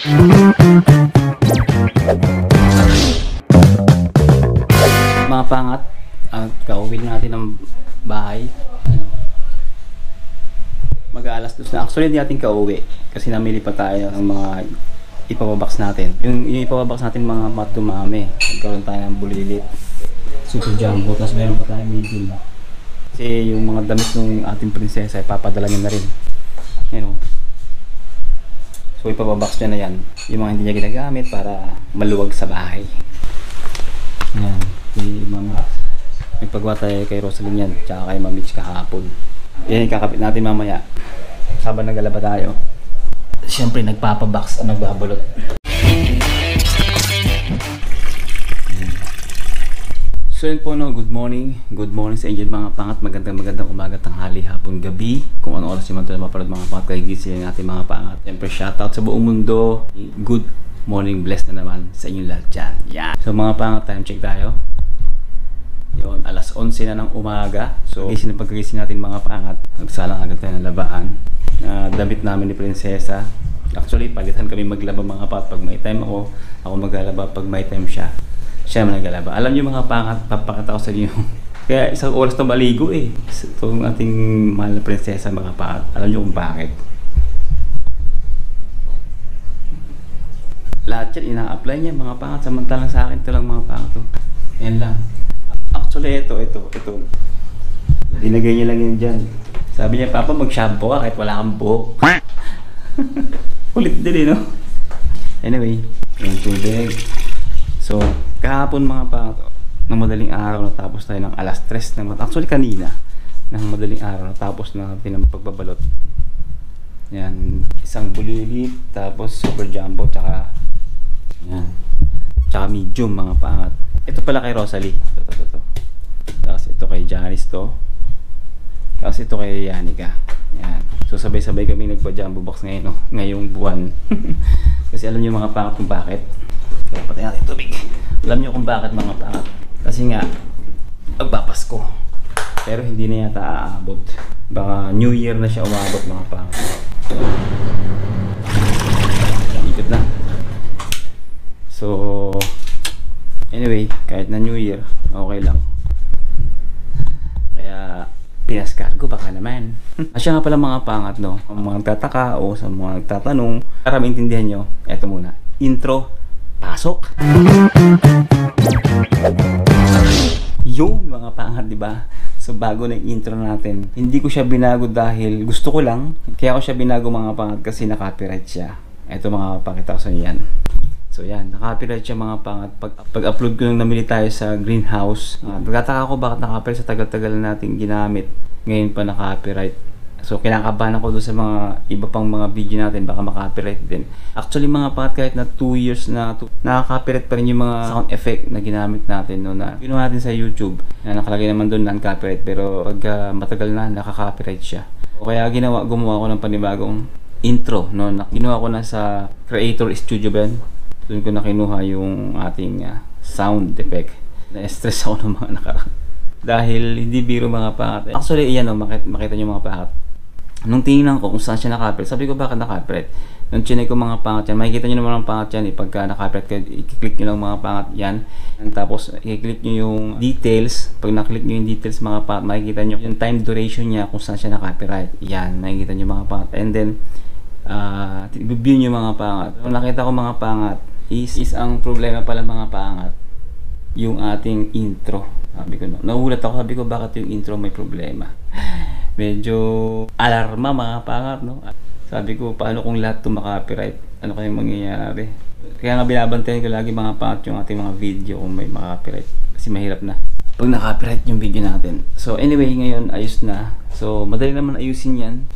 Mga pangat, kauwi natin ng bahay. Mag-aalas dos na. Actually, hindi natin kauwi kasi namili pa tayo ng mga ipapabox natin. Yung ipapabox natin mga matumami. Nagkaroon tayo ng bulilit, super jumbo, tapos meron pa tayo medium. Kasi yung mga damit ng ating prinsesa, ipapadala niya na rin. Yan o. So ipapabox niya na yan. Yung mga hindi niya ginagamit para maluwag sa bahay. Yan. Si Mama. Nagpagawa tayo kay Rosaline yan. Tsaka kay Ma'am Mitch kahapon. Yan, kakapit natin mamaya. Habang naglalaba tayo. Siyempre nagpapabox, nagbabalot. So yun po, no, good morning sa inyo mga pangat. Magandang umaga, tanghali, hapon, gabi. Kung ano oras yung mga mapanood mga pangat, kaya gising natin mga pangat. Siyempre shoutout sa buong mundo. Good morning, blessed na naman sa inyong lahat dyan. Yeah. So mga pangat, time check tayo. Yun, alas 11 na ng umaga. So gising na pagkagising natin mga pangat. Nagsalang agad tayo ng labahan. Damit namin ni Prinsesa. Actually, palitan kami maglaba mga pangat. Pag may time ako maglalaba. Pag may time siya maglalaba. Alam niyo mga pangat, papakita ko sa inyo. Kaya isang oras na maligo eh. Ito ang ating mahal na Prinsesa mga pangat. Alam niyo kung bakit. Lahat yan ina-apply niya mga pangat. Samantalang sa akin ito lang mga pangat. Yan lang. Actually, ito. Dinagay niya lang yun dyan. Sabi niya, Papa, mag-shampoo ka kahit wala kang buhok. Kulit din eh, no? Anyway, yung tubig. So, kahapon mga pangat, ng madaling araw natapos tayo ng alas 3 naman. Actually, kanina, ng madaling araw natapos na natin ang pagbabalot. Yan, isang bulilit, tapos super jumbo, tsaka yan, tsaka medium mga pangat. Ito pala kay Rosalie. Ito. Tapos ito kay Janice to. Tapos ito kay Yanika. Yan. So sabay-sabay kami nagpa-jumbo box ngayon, no? Ngayong buwan. Kasi alam niyo mga pangat kung bakit. Kaya patay natin tubig. Alam niyo kung bakit mga pangat. Kasi nga, magpapasko. Pero hindi na yata aabot. Baka New Year na siya umabot mga pangat. Ikot na. So anyway, kahit na New Year, okay lang. Kaya pinascargo baka naman. Asya nga pala mga pangat, no? Ang mga nagtataka o sa mga nagtatanong, para maintindihan nyo, eto muna. Intro, pasok. Yung mga pangat, di ba? So bago na yung intro natin, hindi ko siya binago dahil gusto ko lang. Kaya ko siya binago mga pangat kasi na-copyright siya. Eto mga pakita ko sa inyo yan. So yan, naka-copyright siya mga pangat. Pag-upload ko nung namili tayo sa greenhouse, nagtataka ako bakit naka-copyright sa tagal-tagal na natin ginamit. Ngayon pa naka-copyright. So kinakabahan ako doon sa mga iba pang mga video natin, baka maka-copyright din. Actually mga pangat, kahit na 2 years na naka-copyright pa rin yung mga sound effect na ginamit natin, no, na ginawa natin sa YouTube. Na nakalagay naman doon non-copyright, pero pag matagal na, naka-copyright siya. So, kaya gumawa ko ng panibagong intro, no. Ginawa ko na sa Creator Studio ba yun? Doon ko na kinuha yung ating sound effect. Na-stress ako ng mga nakaraan. Dahil hindi biro mga pangat. Actually, iyan o, makita nyo mga pangat. Nung tingnan ko kung saan siya nakapret, sabi ko bakit nakapret? Nung chinay ko mga pangat yan, makikita nyo naman ang pangat yan. Pagka nakapret kayo, i-click nyo lang mga pangat yan. And tapos, i-click nyo yung details. Pag na-click nyo yung details mga pangat, makikita nyo yung time duration niya kung saan siya nakapret. Yan, makikita nyo mga pangat. And then, i-view nyo mga pangat. Nung nakita ko mga pangat, is ang problema pala mga pangat yung ating intro. Sabi ko, no, nahulat ako, sabi ko bakit yung intro may problema. Medyo alarma mga pangat, no. Sabi ko paano kung lahat to maka-copyright, ano kayong mangyayari. Kaya nga binabantayan ko lagi mga pangat yung ating mga video kung may maka-copyright, kasi mahirap na pag naka-copyright yung video natin. So anyway, ngayon ayos na. So madali naman ayusin yan.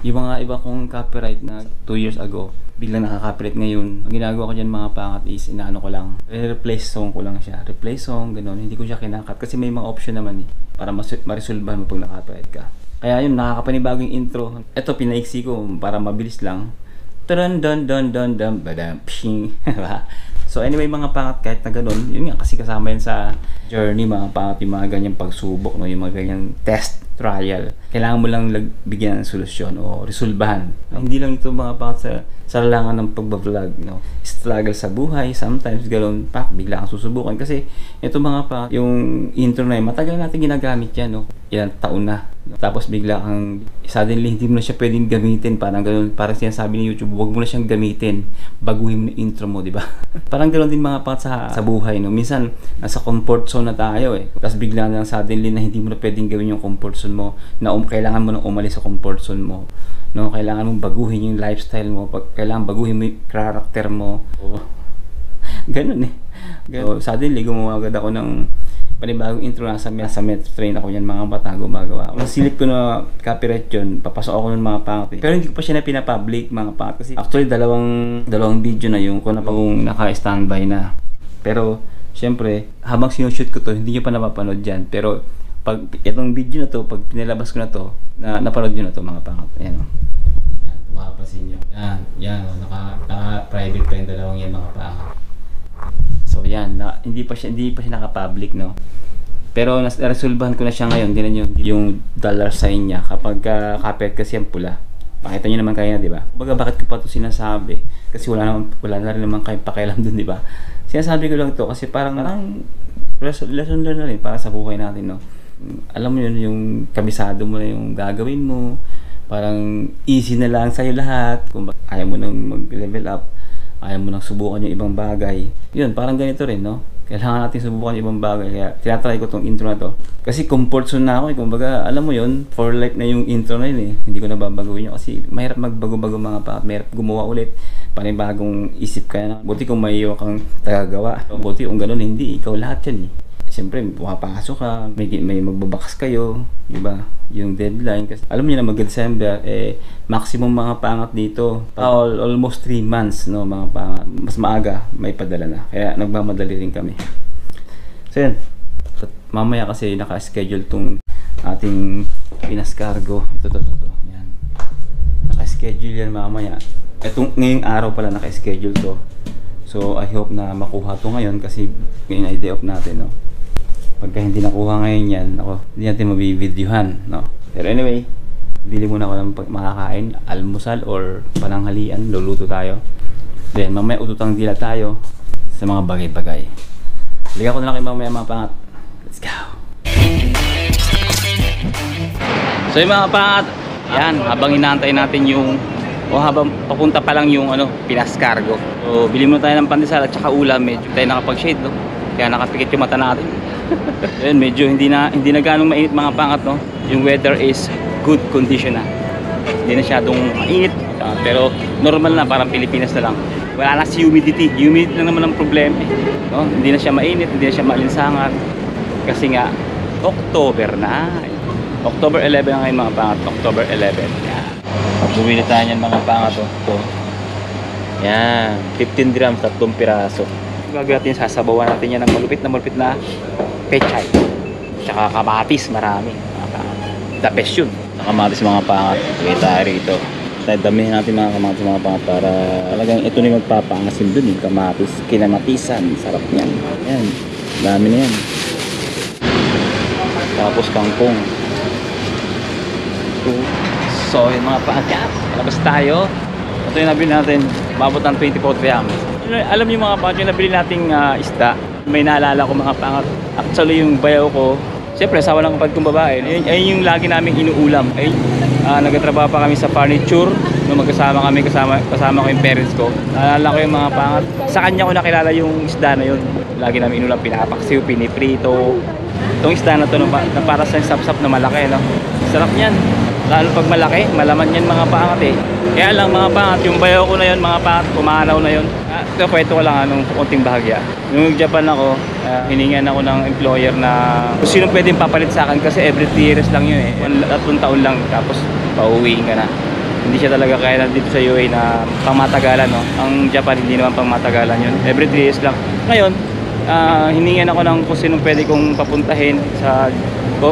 Yung mga iba kong copyright na 2 years ago, biglang nakaka-copyright ngayon. Ang ginagawa ko dyan mga pangat is inaano ko lang, replace song ko lang siya. Replace song, gano'n. Hindi ko siya kinakat kasi may mga option naman eh, para ma-resolvehan mo pag naka-copyright ka. Kaya yun, nakakapanibagong intro. Ito, pinaiksi ko para mabilis lang. Taran dan dan dan dan badam pshing. So anyway mga pangat, kahit na ganun, yun nga kasi kasama yan sa journey mga pangat, yung mga ganyang pagsubok, no? Yung mga ganyang test, trial. Kailangan mo lang bigyan ng solusyon o resolbahan. Hindi lang ito mga pangat sa larangan ng pagbablog, no? Struggle sa buhay, sometimes gano'n, bigla kang susubukan. Kasi ito mga pangat, yung intro na yun, matagal natin ginagamit yan, no? Ilang taon na. Tapos bigla kang suddenly hindi mo na siya pwedeng gamitin, parang gano'n, parang sinasabi ni YouTube, huwag mo na siyang gamitin, baguhin mo yung intro mo, di ba? Parang gano'n din mga pangat sa buhay, no? Minsan nasa comfort zone na tayo tapos bigla na lang suddenly na hindi mo na pwedeng gawin yung comfort zone mo, na kailangan mo nang umalis sa comfort zone mo, no? Kailangan mong baguhin yung lifestyle mo, kailangan baguhin mo yung character mo. Ganun So, suddenly gumawa agad ako ng panibagong intro na sa metro train ako yan mga bata gumagawa. Masilip ko na copyright yun, papasok ako ng mga pangat. Pero hindi ko pa siya na pinapublic mga pangat kasi actually dalawang video na yung kung naka-standby na. Pero syempre, habang sinushoot ko to, hindi nyo pa napapanood dyan. Pero pag itong video na to, pag pinalabas ko na to, napanood nyo na to mga pangat. Ayan o. Yan, makapasin nyo. Yan o, naka-private pa yung dalawang yan mga pangat. So yan, hindi pa siya naka-public, no. Pero naresolbahan ko na siya ngayon. Tingnan niyo yung dollar sign niya kapag copyright kasi ang pula. Pakita niyo naman kaya, di ba? Baga bakit ko pa to sinasabi? Kasi wala na rin naman kayong pakialam dun, di ba? Sinasabi ko lang to kasi parang lesson learned na rin para sa buhay natin, no. Alam mo yun, yung kabisado mo na yung gagawin mo. Parang easy na lang sa'yo lahat. Kung ayaw mo nang mag-level up, ayaw mo nang subukan yung ibang bagay. Yun, parang ganito rin, no? Kailangan natin subukan yung ibang bagay. Kaya tinatry ko tong intro na to. Kasi comfort zone na ako. Kumbaga, alam mo yun, for life na yung intro na yun Hindi ko na babaguhin yun. Kasi mahirap magbago-bago mga pangat. Mahirap gumawa ulit. Panibagong isip ka na. Buti kung may kang tagagawa. Buti kung ganun, hindi. Ikaw lahat yan Siyempre, pumapasok ka, may magbabakas kayo, di ba? Yung deadline. Kasi alam niyo na mag-December, maximum mga pangat dito. Almost 3 months, no, mga pangat. Mas maaga, may padala na. Kaya nagmamadali rin kami. So yan. Mamaya kasi naka-schedule tong ating Pinas Cargo. Ito. Yan. Naka-schedule yan mamaya. Ngayong araw pala naka-schedule to. So I hope na makuha to ngayon kasi ngayon ay day off natin, no. Pagka hindi nakuha ngayon yan, hindi natin mabivideohan, no? Pero anyway, bili muna ako ng makakain, almusal or pananghalian, luluto tayo. Then mamaya ututang dila tayo sa mga bagay-bagay. Liga ko na lang kayo mamaya mga pangat. Let's go! So yung mga pangat, yan, habang inaantay natin habang papunta pa lang yung Pinas Cargo. So bili muna tayo ng pandesal at saka ulam, medyo tayo nakapag-shade, no? Kaya nakapikit yung mata natin. Ayun, medyo hindi na ganong mainit mga pangat, no? Yung weather is good condition na. Hindi na masyadong mainit, pero normal na, parang Pilipinas na lang. Wala na si humidity. Humidity na naman ang problema, no? Hindi na siya mainit, hindi na siya maalinsangan. Kasi nga October na. October 11 na ngayon mga pangat. October 11. Yan. Bumili tayo niyan mga pangat, to. Yan, 15 grams, 3 piraso. Gagawin natin, sasabawan natin yan ng malupit na pechay. Tsaka kamatis, marami. The best yun. Kamatis mga pangat. Gawin tayo rito. Damihin natin mga kamatis mga pangat para talagang ito na yung magpapangasim dun. Yung kamatis, kinamatisan. Sarap niyan. Yan. Dami na yan. Tapos kangkong. So yun mga pangat. Labas tayo. Ito yung nabili natin. Mabot ng 24 grams. Alam niyo mga pangat, yung nabili nating isda, may naalala ko mga pangat. Actually yung bayaw ko, siyempre asawa ng kapatid kong babae, ayun yung lagi naming inuulam. Nagtatrabaho pa kami sa furniture, magkasama kami, kasama ko yung parents ko. Naalala ko yung mga pangat, sa kanya ko nakilala yung isda na yun. Lagi namin inuulam, pinapaksiw, piniprito. Itong isda na to na para sa sap-sap na malaki, no? Sarap yan. Lalo pag malaki, malaman yan mga pangat Kaya lang mga pangat, yung bayaw ko na yun mga pangat, pumanaw na yun. Ito kwento ko lang anong konting bahagya. Nung Japan ako, hiningan ako ng employer na kung sino pwedeng papalit sa akin kasi every 3 years lang yun 3 taon lang tapos pauwiin ka na. Hindi siya talaga kaya dito sa UAE na pangmatagalan, no? Ang Japan hindi naman pangmatagalan yun. Every 3 years lang. Ngayon, hiningan ako ng kung sino pwede kong papuntahin sa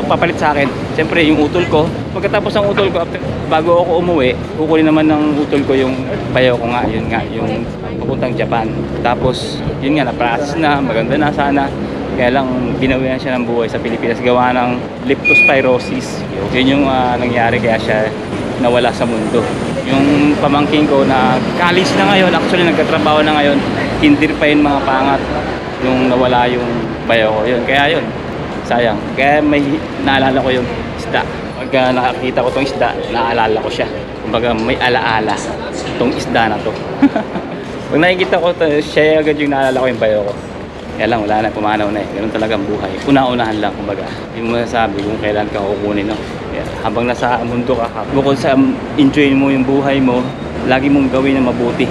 papalit sa akin. Siyempre yung utol ko, pagkatapos ng utol ko, bago ako umuwi, kukunin naman ng utol ko yung bayaw ko nga, yun nga, yung papuntang Japan. Tapos yun nga, na-process na, maganda na sana. Kaya lang binawian siya ng buhay sa Pilipinas gawa ng leptospirosis. Yun yung nangyari, kaya siya nawala sa mundo. Yung pamangking ko na college na ngayon, actually nagkatrabaho na ngayon, hindi pa yun mga pangat yung nawala yung bayaw ko. Yun, kaya yun, sayang. Kaya may naalala ko yung isda. Pag nakakita ko tong isda, naalala ko siya. Kumbaga may alaala tong isda na to. Pag nakikita ko to, siya agad yung naalala ko yung bayaw ko. Kaya lang, wala na, pumanaw na eh. Ganun talagang buhay. Una-unahan lang, kumbaga. Hindi mo masasabi kung kailan ka kukunin, no? Kaya, habang nasa mundo ka, bukod sa enjoy mo yung buhay mo, lagi mong gawin na mabuti.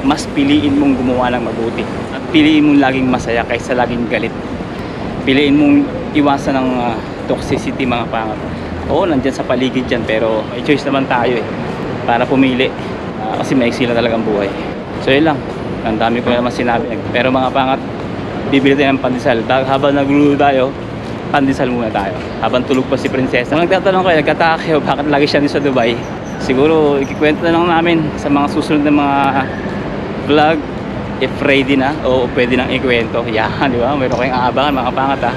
Mas piliin mong gumawa ng mabuti. At piliin mong laging masaya kaysa laging galit. Piliin mong iwasan ng toxicity, mga pangat. Oo, nandyan sa paligid dyan, pero may choice naman tayo eh. Para pumili. Kasi maiksi lang talagang buhay. So yun lang. Ang dami ko naman sinabi. Pero mga pangat, bibili tayo ng pandesal. Habang nagluluto tayo, pandesal muna tayo. Habang tulog pa si Prinsesa. Kung nagtatanong kayo, nagkataka kayo, bakit lagi siya sa Dubai? Siguro, ikikwento na lang namin sa mga susunod na mga vlog. If ready na, o pwede nang ikwento. Yan, di ba? Mayroon kayong aabangan, mga pangat ha.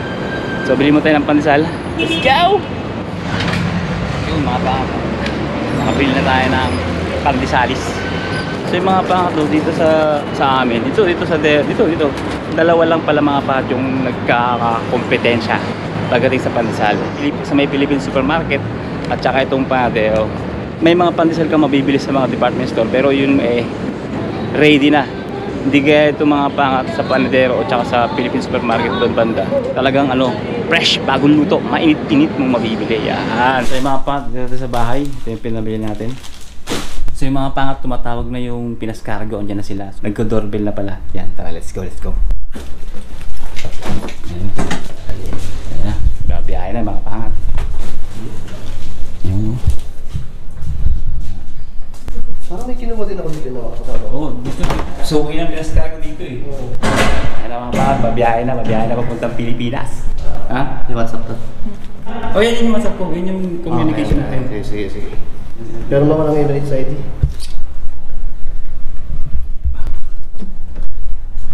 So, bili mo tayo ng pandesal. Let's go! Yun, mga pangat. Nakabili na tayo ng pandesalis. So yung mga pangatlo dito sa amin, dito dalawa lang pala mga pahat yung nagkakakompetensya pagdating sa pandesal. Sa may Philippine supermarket at saka itong panadero. May mga pandesal ka mabibili sa mga department store pero yun ready na. Hindi kaya itong mga pangat sa panadero o saka sa Philippine supermarket doon banda. Talagang fresh, bagong luto, mainit-init mong mabibili. Yan. So yung mga pangat dito sa bahay, ito yung pinabili natin. So yung mga pangat tumatawag na yung pinaskargo, andyan na sila. So, nagko-doorbell na pala. Yan, tara, let's go. Ayan. Ayan. Gabiyahe na mga pangat. Ayan. Parang may kinuha din ako dito na Oo, dito. So yun ang pinaskargo dito eh. Ayan na mga pangat, babiyahe na papuntang Pilipinas. Ha? Yung WhatsApp to? O yan yung WhatsApp ko, yun yung communication natin. Okay, sige. Pero naman ang Emirates ID.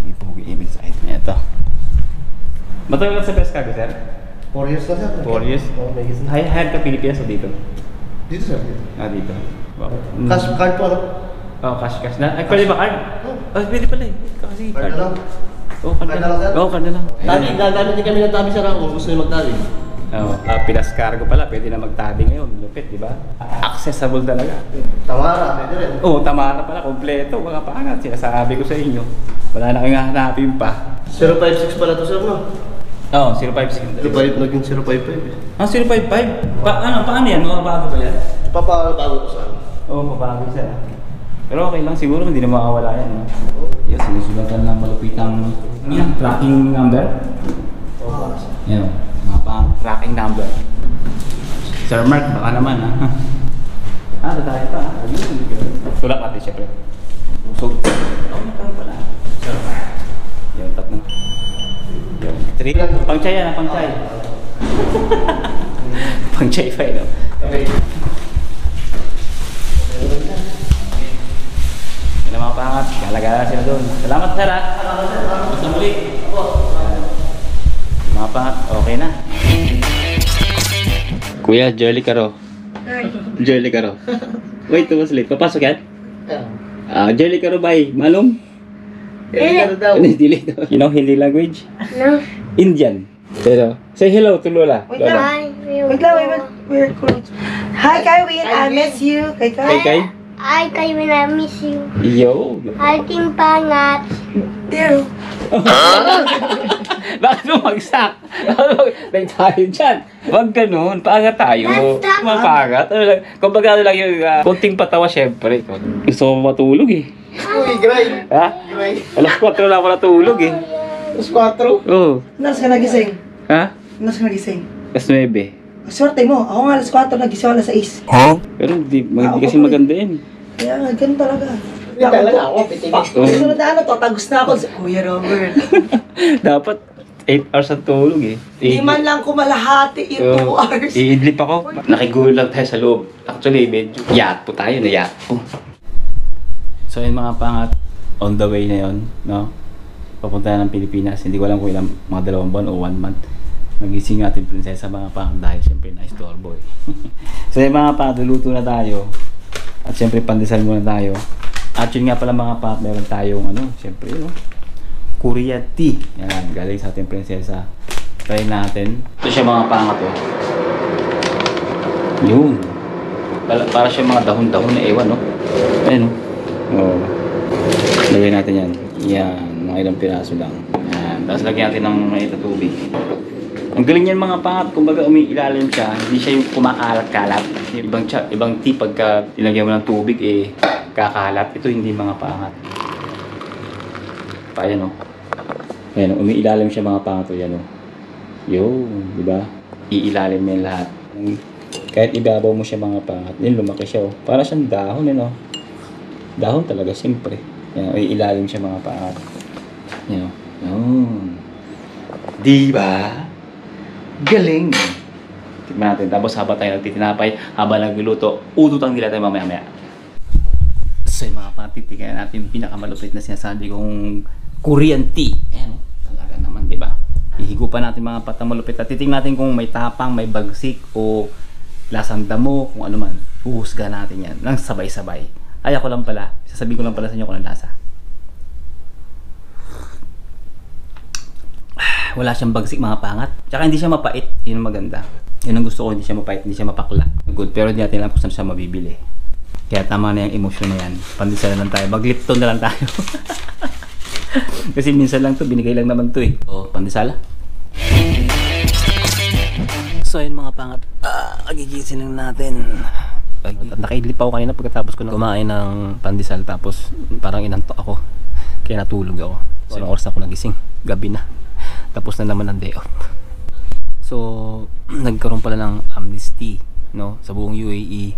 Hindi po Emirates ID. Ito. Matagal ka sa Pescago, sir? 4 years na sir. 4 years? Oo, may gis na. Hired ka Pilipinas o dito? Dito sir. Dito. Wow. Cash card po ano? Oh, cash na. Ay, pwede ba card? Oh, pwede pala eh. Kasi Card na lang. Oh, card na lang. Oh, card na lang. Tabi, gagamit din kami ng tabi sir kung gusto nyo magtabi. Oh, pinaskargo pala. Pwede na magtabi ngayon. Lupit, di ba? Accessible talaga. Tamara, pwede rin. Oh, Tamara pala. Kompleto. Mga pangat. Sinasabi ko sa inyo. Wala na kayong hahanapin pa. 056 pala to sir no? Oh, 056. 05 naging 055 eh. Ah, 055? Paano yan? Mga bago ba yan? Papabago to sir. Oo, papago siya. Pero okay lang, siguro hindi na makawala yan. No? Yung sinusulatan ng malupitang tracking number. Yan, mga tracking number. Sir Mark, baka naman ha. Tatay pa. Tulak natin syempre. So, pala. Sir Mark. Yung tatlo. Yung 3. Pang-chay yan, pang-chay. Pang-chay pa no? Okay. Yan ang mga pangat. Gala-gala sila doon. Salamat sir ha. Basta muli. Mga pangat, okay na. Kuya, Jerly Caro. Jerly Caro. Wait, it was late. Papasok yan? Jerly Caro, bye. Malum? Hindi ka daw. Hindi daw. You know Hindi language? No. Indian. Pero, say hello to Lola. Wait Lola. lang. Wait lang. We're close. Hi, Kywin. I miss you. Kay Kay Kay? Hi, Kywin. I miss you. Yo. Hi, Team Pangat. There. Bakit bumagsak? Bakit tayo dyan? Huwag ganun. Paangat tayo. Basta. Mapangat. Kumbaga lang yung konting patawa syempre. Gusto ko matulog eh. Uy, grind. Ha? Grind. Alas 4 na ako natulog eh. Tapos 4. Oo. Nas ka nagising? Ha? Nas ka nagising? Alas 9. Swerte mo. Ako nga alas 4 nagising ako alas 6. Pero hindi kasi maganda yan. Kaya nga, ganun talaga. Hindi talaga ako, pitigil. Oo. Susunod na tatagus na ako sa Kuya Robert. Dapat 8 hours ang tulog eh. Hindi man lang kumalahati yung 2 hours. Iidlip ako. Nakigulo lang tayo sa loob. Actually, medyo yaat po tayo, na-yaat po. So yun mga pangat, on the way na yun, no? Papunta na ng Pilipinas. Hindi ko alam kung ilang, mga 2 buwan o 1 month. Nagising natin prinsesa mga pangat dahil syempre na-istorbo eh. So yun mga pangat, luluto na tayo. At syempre pandesal muna tayo. At yun nga pala mga pangat, meron tayong syempre no? Korean tea. Yan, galing sa ating prinsesa. Try natin. Ito siya mga pangat oh. Yun. Para siya mga dahon-dahon na ewan no. Ayun oh. Lagyan natin yan. Yan, mga ilang piraso lang. Yan. Tapos lagyan natin ng mainit na tubig. Ang galing yan mga pangat, kumbaga umiilalim siya, hindi siya yung kumakalat-kalat. Ibang tea pagka tinagyan mo ng tubig eh kakalat. Ito hindi mga pangat. Pa yan oh. Ayan, umiilalim siya mga pangat o yan o. Yun, di ba? Iilalim yan lahat. Kahit ibabaw mo siya mga pangat, yun lumaki siya o. Para siyang dahon yun o. Dahon talaga, siyempre. Yan, iilalim siya mga pangat. Yan o. Yun. Di ba? Galing! Tignan natin. Tapos habang tayo nagtitinapay, habang nagluluto, ututang nila tayo mamaya-maya. So yung mga pangat, titignan natin yung pinakamalupit na sinasabi kong Korean tea. Ayan, talaga naman, di ba? Ihigo pa natin mga patang malupit at titingnan natin kung may tapang, may bagsik o lasang damo, kung ano man. Uhusga natin yan nang sabay-sabay. Ay ako lang pala, sasabihin ko lang pala sa inyo kung ano lasa. Wala siyang bagsik mga pangat. Tsaka hindi siya mapait, yun ang maganda. Yun ang gusto ko, hindi siya mapait, hindi siya mapakla. Good, pero hindi natin alam kung saan siya mabibili. Kaya tama na yung emosyon na yan. Pandesal na lang tayo, mag-Lipton na lang tayo. Kasi minsan lang to, binigay lang naman to eh. O, pandesal. So yun mga pangat, agigising lang natin. Nakaidlip ako kanina pagkatapos ko na kumain ng pandesal, tapos parang inantok ako. Kaya natulog ako. So anong oras na ako nagising? Gabi na. Tapos na naman ang day off. So nagkaroon pala ng amnesty no, sa buong UAE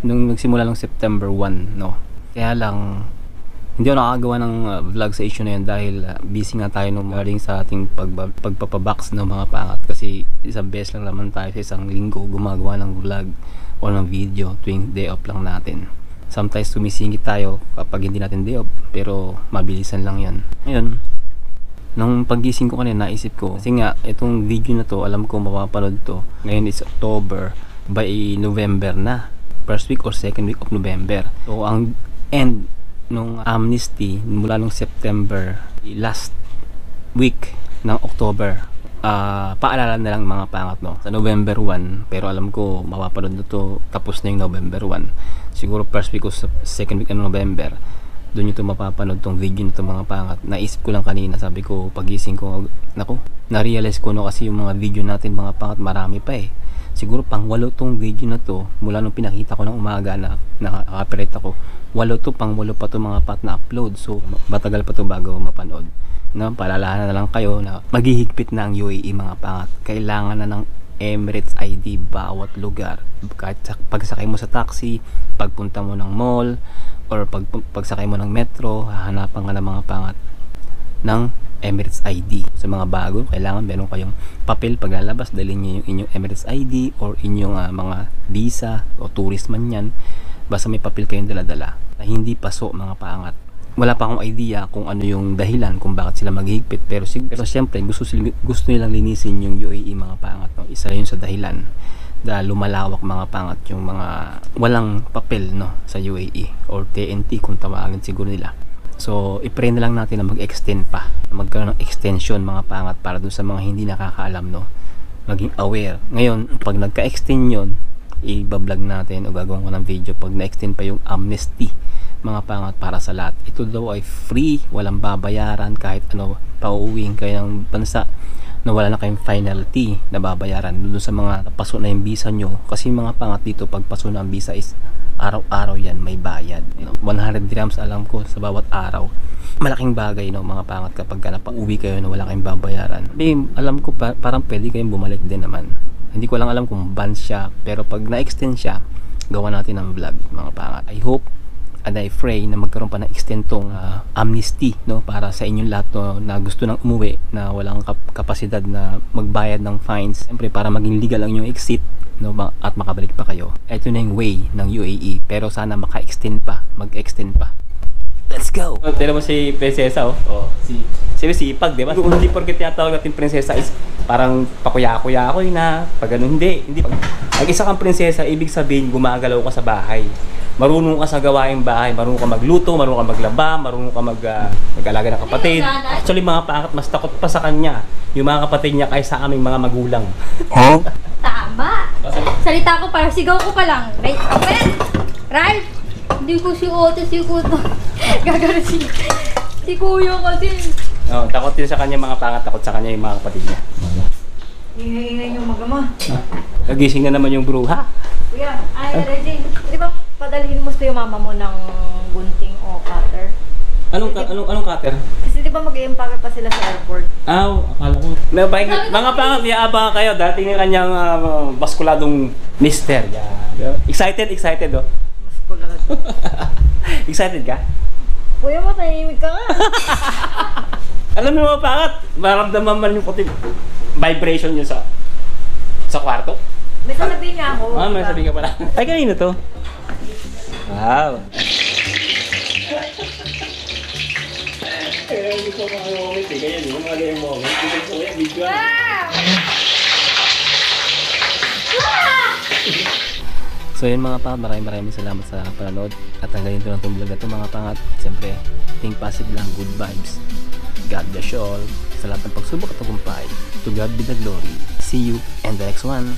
nung nagsimula ng September 1 no. Kaya lang hindi ako nakagawa ng vlog sa issue na yun dahil busy nga tayo nung galing sa ating pagpapabox ng mga pangat, kasi isang beses lang naman tayo sa isang linggo gumagawa ng vlog o ng video tuwing day off lang natin. Sometimes sumisingit tayo kapag hindi natin day off, pero mabilisan lang yan. Ngayon, nung paggising ko kanina, naisip ko kasi nga itong video na to alam ko mapapanood to ngayon is October, by November na, first week or second week of November. So ang end nung amnesty mula nung September, last week ng October. Paalala na lang mga pangat no, sa November 1, pero alam ko mapapanood na to tapos na yung November 1, siguro first week o second week ng November. Doon nyo ito mapapanood tong video na ito mga pangat. Naisip ko lang kanina, sabi ko pagising ko, naku, na-realize ko no, kasi yung mga video natin mga pangat marami pa eh. Siguro pang 8 tong video na to mula nung pinakita ko ng umaga na nakaka-copyright ako. 8 pang 8 pa to mga pat na upload. So matagal pa to bago mapanood. No, paalalahanan na lang kayo na maghihigpit na ang UAE mga pangat. Kailangan na ng Emirates ID bawat lugar. Kahit pagsakay mo sa taxi, pagpunta mo ng mall, or pagsakay mo ng metro, hahanapan ka ng mga pangat ng Emirates ID. Sa mga bago, kailangan meron kayong papel paglalabas, dalhin niyo yung inyong Emirates ID or inyong mga visa o tourist man yan, basta may papel kayong daladala na hindi paso mga pangat. Wala pa akong idea kung ano yung dahilan kung bakit sila maghihigpit, pero siyempre gusto nilang linisin yung UAE mga pangat no? Isa yun sa dahilan dahil lumalawak mga pangat yung mga walang papel no sa UAE or TNT kung tawagin siguro nila. So i-pray na lang natin na mag-extend pa, magkaroon ng extension mga pangat para dun sa mga hindi nakakaalam no, maging aware. Ngayon pag nagka-extend yun, i-vlog natin o gagawin ko ng video pag na-extend pa yung amnesty mga pangat para sa lahat. Ito daw ay free, walang babayaran kahit ano, pauuwiin kayo ng bansa na wala na kayong penalty na babayaran doon sa mga paso na yung visa nyo, kasi mga pangat dito pag paso na ang visa is araw-araw yan may bayad, 100 dirhams alam ko sa bawat araw. Malaking bagay no mga pangat kapag napauwi kayo na wala kayong babayaran. Alam ko parang pwede kayong bumalik din naman, hindi ko lang alam kung ban siya, pero pag na-extend siya gawa natin ng vlog mga pangat. I hope and I pray na magkaroon pa ng extentong amnesty, no, para sa inyong lahat, no, na gusto nang umuwi na walang kapasidad na magbayad ng fines. Siyempre para maging legal ang inyong exit, no, at makabalik pa kayo. Ito na yung way ng UAE, pero sana mag-extend pa. Let's go! Tira mo si Prinsesa, oh. Si Ipag, di ba? Hindi porket tinatawag natin Prinsesa is parang pakuya-kuya-kuy na. Pag ganun, hindi. Pag isa kang prinsesa, ibig sabihin gumagalaw ka sa bahay. Marunong ka sa gawaing bahay, marunong ka magluto, marunong ka maglaba, marunong ka mag-alaga ng kapatid. Actually, mga paangat, mas takot pa sa kanya yung mga kapatid niya kaysa aming mga magulang. Tama! Salita ko para sigaw ko pa lang. Right? Open! Right? Hindi ko si Otto, si Kuto. Gagano si Kuya kasi. Oh, takot din sa kanya mga pangat, takot sa kanya yung mga kapatid niya. Ingay-ingay yung magama. Nagising na naman yung bruha. Kuya, ready. Di ba padalhin mo sa yung mama mo ng gunting o cutter? Anong cutter? Kasi di ba mag-i-impake pa sila sa airport? Akala ko. Mga pangat, iaabang kayo. Dating yung kanyang baskuladong mister. Yeah. Excited, oh. Mas kulat. Excited ka? Kuya, matahimik ka nga. Alam mo mga pangat, maramdaman man yung puti vibration nyo sa kwarto. May sasabihin niya ako. May sabihin ka pala. Ay, kanino to? Wow. Kaya hindi ko mga moment eh. Kaya yung mga ganyan moment. Hindi ko kaya video. So yun mga pangat, maraming salamat sa panonood. At hanggang dito lang itong vlog na ito mga pangat. Siyempre, think positive lang, good vibes. God bless you all. Sa lahat ng pagsubok at tagumpay. To God be the glory. See you in the next one.